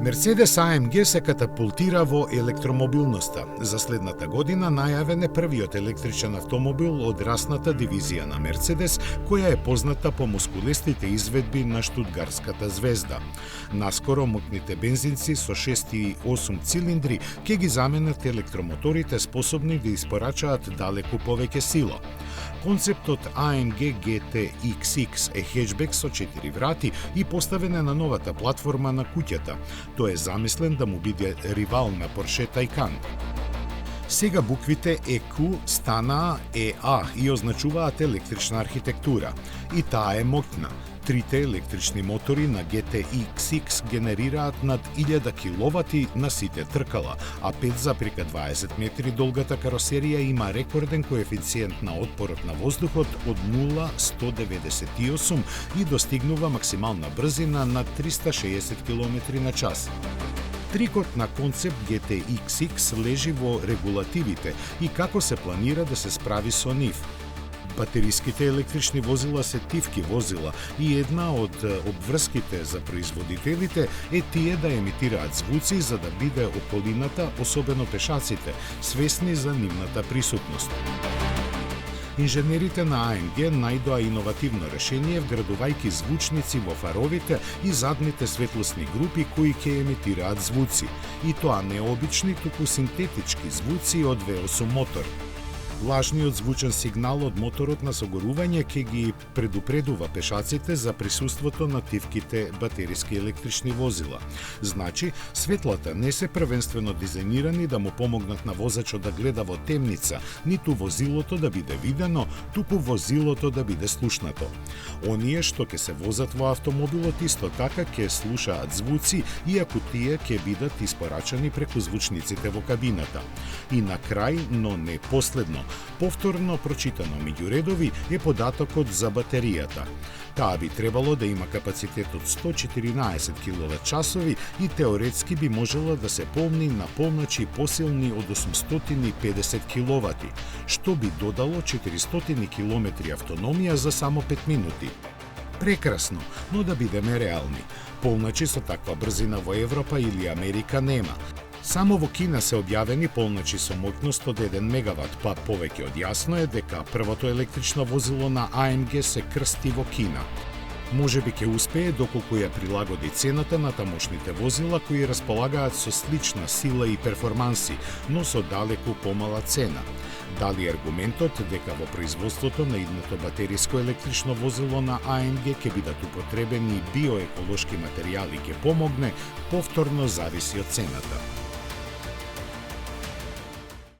Мерцедес AMG се катапултира во електромобилноста. За следната година најавен е првиот електричен автомобил од расната дивизија на Мерцедес, која е позната по мускулестите изведби на штутгарската звезда. Наскоро мокните бензинци со 6 и 8 цилиндри ќе ги заменат електромоторите способни да испорачаат далеку повеќе сила. Концептот AMG GT XX е хеджбек со 4 врати и поставен е на новата платформа на куќата. Тој е замислен да му биде ривал на Porsche Taycan. Сега буквите EQ станаа EA и означуваат електрична архитектура. И таа е моќна. Трите електрични мотори на GT-XX генерираат над 1000 киловати на сите тркала, а 5,20 метри долгата каросерија има рекорден коефициент на отпорот на воздухот од 0,198 и достигнува максимална брзина на 360 км на час. Трикот на концепт GT-XX лежи во регулативите и како се планира да се справи со нив. Батериските електрични возила се тивки возила и една од обврските за производителите е тие да емитираат звуци за да биде околината, особено пешаците, свесни за нивната присутност. Инженерите на AMG најдоа иновативно решение вградувајќи звучници во фаровите и задните светлосни групи кои ќе емитираат звуци. И тоа не обични, туку синтетички звуци од V8 мотор. Лажниот звучен сигнал од моторот на согорување ќе ги предупредува пешаците за присуството на тивките батериски електрични возила. Значи, светлата не се првенствено дизајнирани да му помогнат на возачот да гледа во темница, ниту возилото да биде видено, туку возилото да биде слушнато. Оние што ќе се возат во автомобилот исто така ќе слушаат звуци, иако тие ќе бидат испорачани преку звучниците во кабината. И на крај, но не последно, повторно прочитано меѓу редови е податокот за батеријата. Таа би требало да има капацитет од 114 киловат-часови и теоретски би можела да се полни на полночи посилни од 850 киловати, што би додало 400 километри автономија за само 5 минути. Прекрасно, но да бидеме реални. Полночи со таква брзина во Европа или Америка нема. Само во Кина се објавени полночи со моќност од 1 мегават, па повеќе од јасно е дека првото електрично возило на AMG се крсти во Кина. Можеби ќе успее доколку ја прилагоди цената на тамошните возила кои располагаат со слична сила и перформанси, но со далеку помала цена. Дали аргументот дека во производството на идното батериско електрично возило на AMG ќе бидат употребени биоеколошки материјали ќе помогне, повторно зависи од цената.